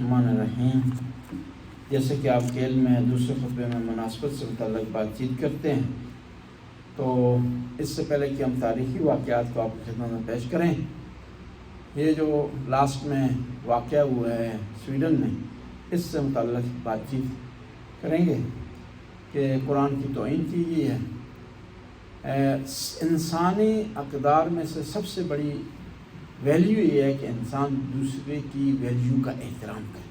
الرحمن الرحیم۔ جیسے کہ آپ کے علم میں دوسرے خطبے میں مناسبت سے متعلق بات چیت کرتے ہیں، تو اس سے پہلے کہ ہم تاریخی واقعات کو آپ کی خدمت میں پیش کریں، یہ جو لاسٹ میں واقعہ ہوا ہے سویڈن میں، اس سے متعلق بات چیت کریں گے کہ قرآن کی توہین کی گئی ہے۔ انسانی اقدار میں سے سب سے بڑی ویلیو یہ ہے کہ انسان دوسرے کی ویلیو کا احترام کرے،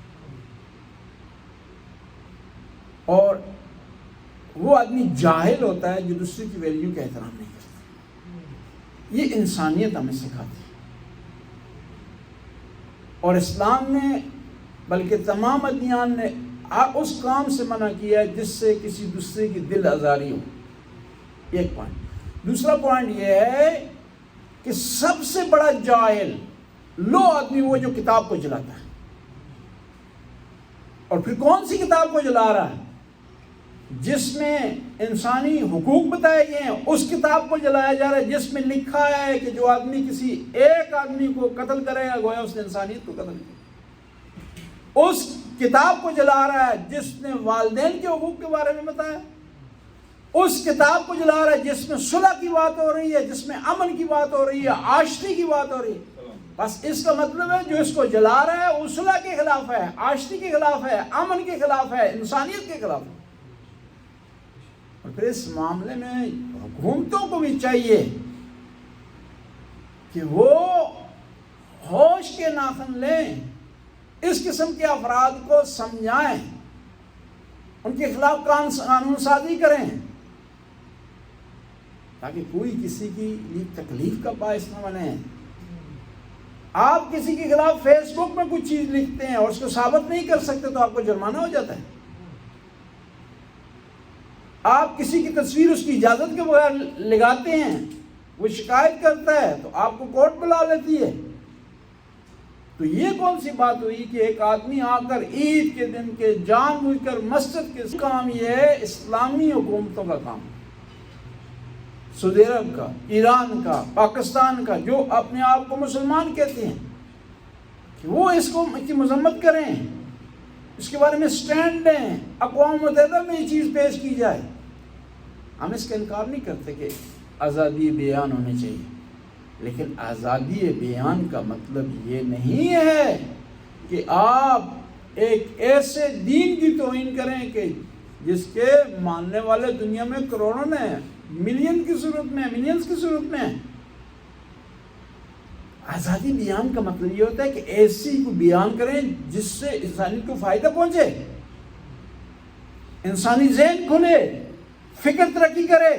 اور وہ آدمی جاہل ہوتا ہے جو دوسرے کی ویلیو کا احترام نہیں کرتا۔ یہ انسانیت ہمیں سکھاتی ہے، اور اسلام نے بلکہ تمام ادیان نے اس کام سے منع کیا ہے جس سے کسی دوسرے کی دل آزاری ہو۔ ایک پوائنٹ۔ دوسرا پوائنٹ یہ ہے کہ سب سے بڑا جاہل لو آدمی وہ جو کتاب کو جلاتا ہے، اور پھر کون سی کتاب کو جلا رہا ہے؟ جس میں انسانی حقوق بتائے گئے ہیں، اس کتاب کو جلایا جا رہا ہے جس میں لکھا ہے کہ جو آدمی کسی ایک آدمی کو قتل کرے گا گویا اس نے انسانیت کو قتل کیا۔ اس کتاب کو جلا رہا ہے جس نے والدین کے حقوق کے بارے میں بتایا، اس کتاب کو جلا رہا ہے جس میں صلح کی بات ہو رہی ہے، جس میں امن کی بات ہو رہی ہے، آشتی کی بات ہو رہی ہے۔ بس اس کا مطلب ہے جو اس کو جلا رہا ہے وہ صلح کے خلاف ہے، آشتی کے خلاف ہے، امن کے خلاف ہے، انسانیت کے خلاف ہے۔ اور پھر اس معاملے میں حکومتوں کو بھی چاہیے کہ وہ ہوش کے ناخن لیں، اس قسم کے افراد کو سمجھائیں، ان کے خلاف قانون سازی کریں، تاکہ کوئی کسی کی تکلیف کا باعث نہ بنے۔ آپ کسی کے خلاف فیس بک میں کچھ چیز لکھتے ہیں اور اس کو ثابت نہیں کر سکتے تو آپ کو جرمانہ ہو جاتا ہے۔ آپ کسی کی تصویر اس کی اجازت کے بغیر لگاتے ہیں، وہ شکایت کرتا ہے تو آپ کو کورٹ بلا لیتی ہے۔ تو یہ کون سی بات ہوئی کہ ایک آدمی آ کر عید کے دن کے جان بوجھ کر مسجد کے کام، یہ ہے اسلامی حکومتوں کا کام، سعودی عرب کا، ایران کا، پاکستان کا، جو اپنے آپ کو مسلمان کہتے ہیں، کہ وہ اس کی مذمت کریں، اس کے بارے میں سٹینڈ لیں، اقوام متحدہ میں یہ چیز پیش کی جائے۔ ہم اس کا انکار نہیں کرتے کہ آزادی بیان ہونی چاہیے، لیکن آزادی بیان کا مطلب یہ نہیں ہے کہ آپ ایک ایسے دین کی توہین کریں کہ جس کے ماننے والے دنیا میں کروڑوں ہیں، ملین کی صورت میں، ملینز کی صورت میں۔ آزادی بیان کا مطلب یہ ہوتا ہے کہ ایسی کو بیان کریں جس سے انسانیت کو فائدہ پہنچے، انسانی ذہن کھلے، فکر ترقی کرے،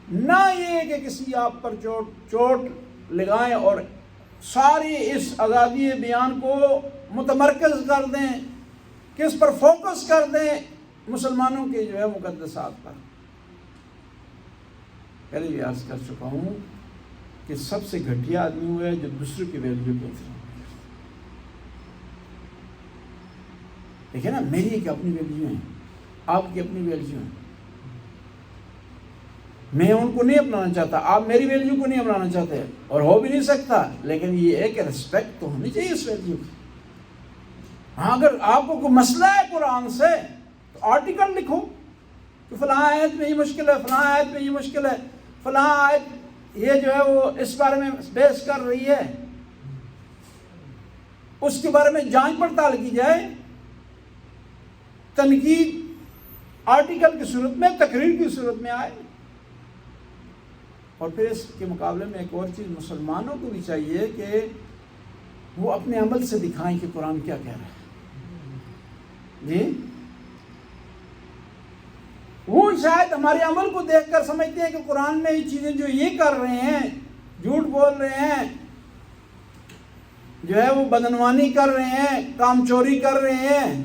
نہ یہ کہ کسی آپ پر چوٹ لگائیں اور ساری اس آزادی بیان کو متمرکز کر دیں، کس پر فوکس کر دیں؟ مسلمانوں کے جو ہے مقدسات پر۔ پہلے بھی عرض کر چکا ہوں کہ سب سے گھٹیا آدمی ہوا ہے جو دوسروں کی ویلیو کو احترام کرتا ہے۔ دیکھیں نا، میری ایک اپنی ویلیو ہیں، آپ کی اپنی ویلیو ہیں، میں ان کو نہیں اپنانا چاہتا، آپ میری ویلیو کو نہیں اپنانا چاہتے، اور ہو بھی نہیں سکتا، لیکن یہ ہے کہ ریسپیکٹ تو ہونی چاہیے اس ویلیو کی۔ ہاں، اگر آپ کو کوئی مسئلہ ہے قرآن سے تو آرٹیکل لکھو کہ فلاں آیت میں یہ مشکل ہے، فلاں آیت میں یہ مشکل ہے، فلاں آیت یہ جو ہے وہ اس بارے میں بحث کر رہی ہے، اس کے بارے میں جانچ پڑتال کی جائے، تنقید آرٹیکل کی صورت میں، تقریر کی صورت میں آئے۔ اور پھر اس کے مقابلے میں ایک اور چیز مسلمانوں کو بھی چاہیے کہ وہ اپنے عمل سے دکھائیں کہ قرآن کیا کہہ رہا ہے۔ جی، وہ شاید ہمارے عمل کو دیکھ کر سمجھتے ہیں کہ قرآن میں یہ چیزیں جو یہ کر رہے ہیں، جھوٹ بول رہے ہیں، جو ہے وہ بدعنوانی کر رہے ہیں، کام چوری کر رہے ہیں،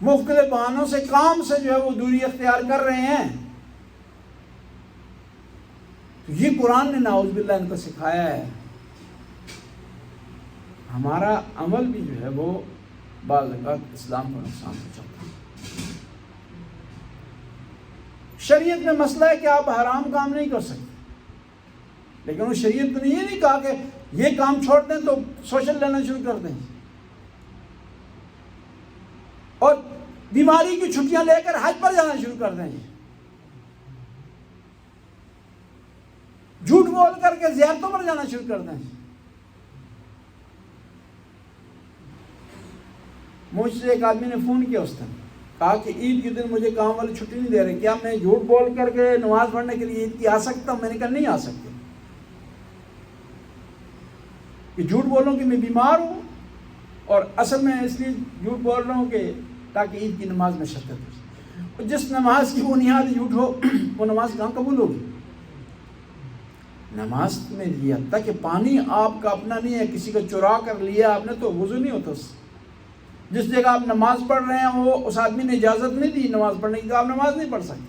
مختلف بہانوں سے کام سے جو ہے وہ دوری اختیار کر رہے ہیں، یہ قرآن نے نعوذ باللہ ان کو سکھایا ہے۔ ہمارا عمل بھی جو ہے وہ بعض اوقات اسلام کو نقصان پہنچاتا ہے۔ شریعت میں مسئلہ ہے کہ آپ حرام کام نہیں کر سکتے، لیکن وہ شریعت نے یہ نہیں کہا کہ یہ کام چھوڑ دیں تو سوشل لینا شروع کر دیں، اور بیماری کی چھٹیاں لے کر حج پر جانا شروع کر دیں گے، جھوٹ بول کر کے زیارتوں پر جانا شروع کر دیں گے۔ مجھ سے ایک آدمی نے فون کیا اس دن، کہا کہ عید کے دن مجھے کام والے چھٹی نہیں دے رہے، کیا میں جھوٹ بول کر کے نماز پڑھنے کے لیے عید کی آ سکتا ہوں؟ میں نے کہا نہیں آ سکتے، کہ جھوٹ بولوں کہ میں بیمار ہوں، اور اصل میں اس لیے جھوٹ بول رہا ہوں کہ تاکہ عید کی نماز میں شرکت ہو۔ جس نماز کی بنیاد جھوٹ ہو وہ نماز کہاں قبول ہوگی؟ نماز میں یہ حد تک کہ پانی آپ کا اپنا نہیں ہے، کسی کا چرا کر لیا آپ نے تو وضو نہیں ہوتا اس سے۔ جس جگہ آپ نماز پڑھ رہے ہیں وہ اس آدمی نے اجازت نہیں دی نماز پڑھنے کی، تو آپ نماز نہیں پڑھ سکتے۔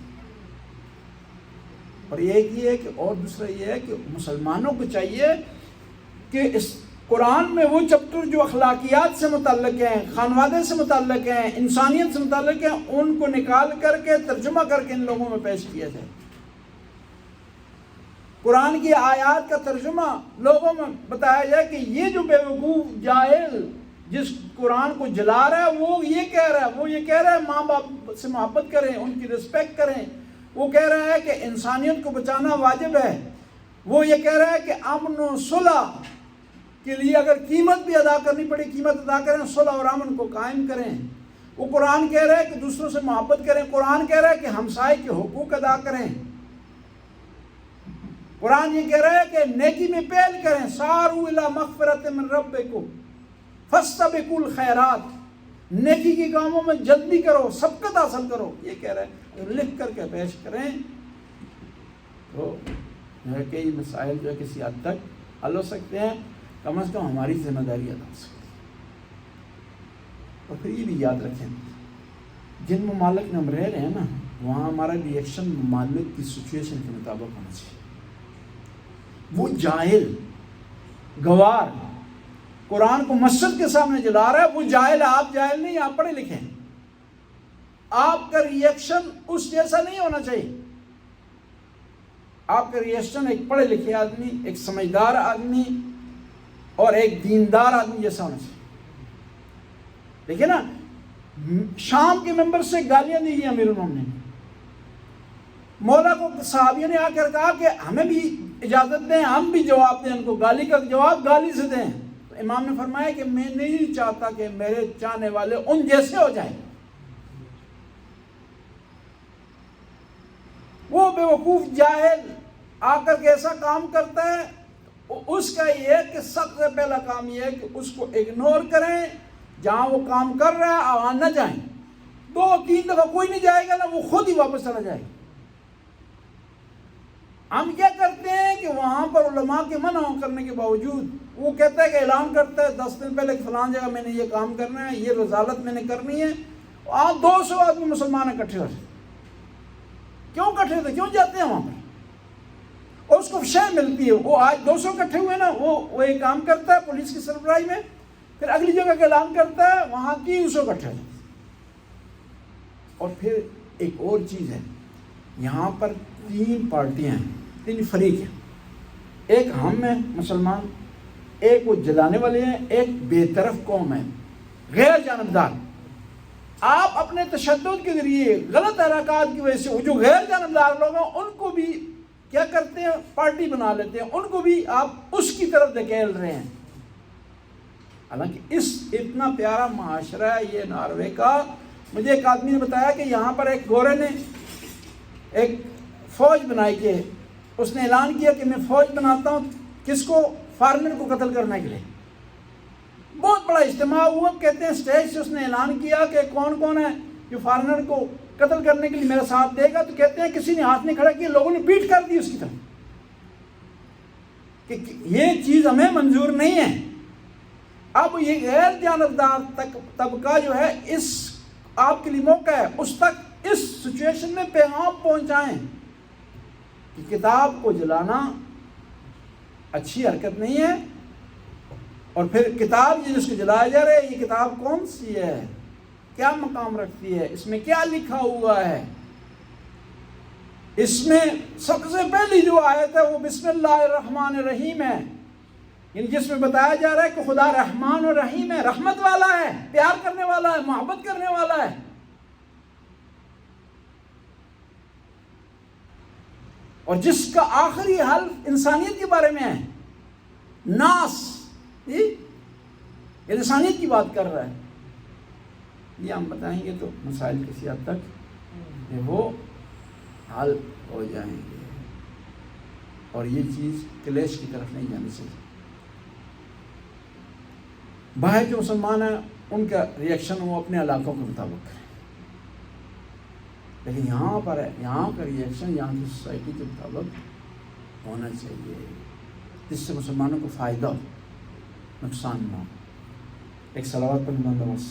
اور ایک یہ ہے کہ، اور دوسرا یہ ہے کہ مسلمانوں کو چاہیے کہ اس قرآن میں وہ چپٹر جو اخلاقیات سے متعلق ہیں، خانوادے سے متعلق ہیں، انسانیت سے متعلق ہیں، ان کو نکال کر کے ترجمہ کر کے ان لوگوں میں پیش کیا جائے۔ قرآن کی آیات کا ترجمہ لوگوں میں بتایا جائے کہ یہ جو بے وقوف جاہل جس قرآن کو جلا رہا ہے وہ یہ کہہ رہا ہے، وہ یہ کہہ رہا ہے ماں باپ سے محبت کریں، ان کی رسپیکٹ کریں، وہ کہہ رہا ہے کہ انسانیت کو بچانا واجب ہے، وہ یہ کہہ رہا ہے کہ امن و صلح کے لیے اگر قیمت بھی ادا کرنی پڑے قیمت ادا کریں، صلح اور امن کو قائم کریں۔ وہ قرآن کہہ رہا ہے کہ دوسروں سے محبت کریں، قرآن کہہ رہا ہے کہ ہمسائے کے حقوق ادا کریں، قرآن یہ کہہ رہا ہے کہ نیکی میں پہل کریں، ساروا الی مغفرۃ من ربکم فاستبقوا الخیرات، نیکی کے کاموں میں جلدی کرو، سبقت حاصل کرو، یہ کہہ رہا ہے، لکھ کر کے پیش کریں تو کئی مسائل جو ہے کسی حد تک حل ہو سکتے ہیں، کم از کم ہماری ذمہ داری ادا ہو سکتی ہے۔ اور پھر یہ بھی یاد رکھیں، جن ممالک میں ہم رہ رہے ہیں نا، وہاں ہمارا ری ایکشن ممالک کی سچویشن کے مطابق ہونا چاہیے۔ وہ جاہل گوار قرآن کو مسجد کے سامنے جلا رہا ہے، وہ جاہل ہے، آپ جاہل نہیں، آپ پڑھے لکھے ہیں، آپ کا ری ایکشن اس جیسا نہیں ہونا چاہیے۔ آپ کا ری ایکشن ایک پڑھے لکھے آدمی، ایک سمجھدار آدمی اور ایک دیندار آدمی جیسا ہونا چاہیے۔ دیکھیں نا، شام کے ممبر سے گالیاں دی گئی امیر المومنین، مولا کو صحابیوں نے آ کر کہا کہ ہمیں بھی اجازت دیں، ہم بھی جواب دیں، ان کو گالی کا جواب گالی سے دیں۔ تو امام نے فرمایا کہ میں نہیں چاہتا کہ میرے چاہنے والے ان جیسے ہو جائیں۔ وہ بے وقوف جاہل آ کر کے ایسا کام کرتا ہے، اس کا یہ ہے کہ سب سے پہلا کام یہ ہے کہ اس کو اگنور کریں، جہاں وہ کام کر رہا ہے وہاں نہ جائیں۔ 2-3 دفعہ کوئی نہیں جائے گا نا، وہ خود ہی واپس چلا جائے گا۔ ہم کیا کرتے ہیں کہ وہاں پر علماء کے منع کرنے کے باوجود وہ کہتا ہے کہ اعلان کرتا ہے 10 دن پہلے کہ فلان جگہ میں نے یہ کام کرنا ہے، یہ رسالت میں نے کرنی ہے، آپ 200 آدمی مسلمان اکٹھے ہو جائے۔ کیوں اکٹھے ہوتے، کیوں جاتے ہیں وہاں پر؟ اور اس کو شے ملتی ہے، وہ آج 200 اکٹھے ہوئے نا، وہ ایک کام کرتا ہے پولیس کی سربراہی میں، پھر اگلی جگہ کا اعلان کرتا ہے، وہاں 300 اکٹھے ہو جاتے ہیں۔ اور پھر ایک اور چیز ہے، یہاں پر 3 پارٹیاں ہیں، 3 فریق ہیں، ایک ہم ہیں مسلمان، ایک وہ جلانے والے ہیں، ایک بے طرف قوم ہے، غیر جانبدار۔ آپ اپنے تشدد کے ذریعے غلط حرکات کی وجہ سے وہ جو غیر جانبدار لوگ ہیں ان کو بھی کیا کرتے ہیں، پارٹی بنا لیتے ہیں، ان کو بھی آپ اس کی طرف دھکیل رہے ہیں۔ حالانکہ اس اتنا پیارا معاشرہ ہے یہ ناروے کا۔ مجھے ایک آدمی نے بتایا کہ یہاں پر ایک گورے نے ایک فوج بنائی کہ اس نے اعلان کیا کہ میں فوج بناتا ہوں، کس کو؟ فارنر کو قتل کرنے کے لیے۔ بہت بڑا اجتماع ہوا، کہتے ہیں اسٹیج سے اس نے اعلان کیا کہ کون کون ہے جو فارنر کو قتل کرنے کے لیے میرا ساتھ دے گا، تو کہتے ہیں کسی نے ہاتھ نہیں کھڑا کیا، لوگوں نے پیٹ کر دی اس کی طرف کہ یہ چیز ہمیں منظور نہیں ہے۔ اب یہ غیر جانبدار طبقہ جو ہے، اس آپ کے لیے موقع ہے اس تک اس سچویشن میں پیغام پہنچائیں کہ کتاب کو جلانا اچھی حرکت نہیں ہے، اور پھر کتاب جس کو جلایا جا رہا ہے، یہ کتاب کون سی ہے، کیا مقام رکھتی ہے، اس میں کیا لکھا ہوا ہے۔ اس میں سب سے پہلی جو آیت ہے وہ بسم اللہ الرحمن الرحیم ہے۔ یعنی جس میں بتایا جا رہا ہے کہ خدا رحمان اور رحیم ہے، رحمت والا ہے، پیار کرنے والا ہے، محبت کرنے والا ہے. اور جس کا آخری حلف انسانیت کے بارے میں ہے، ناس، یہ انسانیت کی بات کر رہا ہے. یہ ہم بتائیں گے تو مسائل کسی حد تک وہ حل ہو جائیں گے، اور یہ چیز کلیش کی طرف نہیں جانی چاہیے. باہر جو مسلمان ہیں ان کا ریئیکشن وہ اپنے علاقوں کے مطابق کریں، لیکن یہاں پر ہے، یہاں کا ریئیکشن یہاں کی سوسائٹی کے مطابق ہونا چاہیے، جس سے مسلمانوں کو فائدہ ہو، نقصان نہ ہو. ایک صلوات پر بندہ بس.